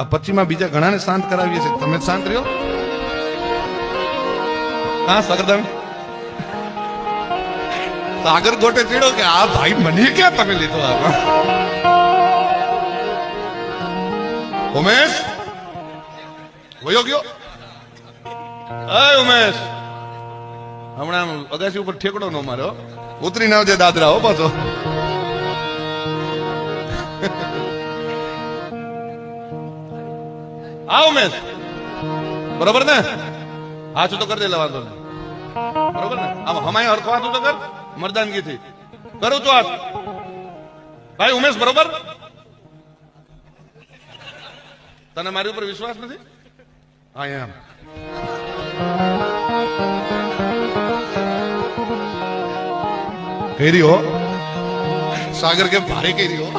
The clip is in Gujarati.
આ પછીમાં બીજા ઘણાને શાંત કરાવીએ છીએ, તમે જ શાંત રહ્યો. હા સાગરદામ સાગર ગોટે ચીડો કે આ ભાઈ મને ક્યાં તમે લીધો આ ઉમેશ વયો ગયો. ઉમેશ હમણાં અગાસી ઉપર ઠેકડો નો માર્યો, ઉતરી ના આવજે દાદરા હો પાછો. હા ઉમેશ બરોબર ને, હા શું તો કરી દે વાંધો નહીં બરોબર ને. આમ હમાય હરખો હાથ તો કર મરદાનગી થી કરું તો હાથ ભાઈ ઉમેશ બરોબર. તને મારી ઉપર વિશ્વાસ નથી? હા એમ કહી રહ્યો સાગર કે ભારે કહી રહ્યો.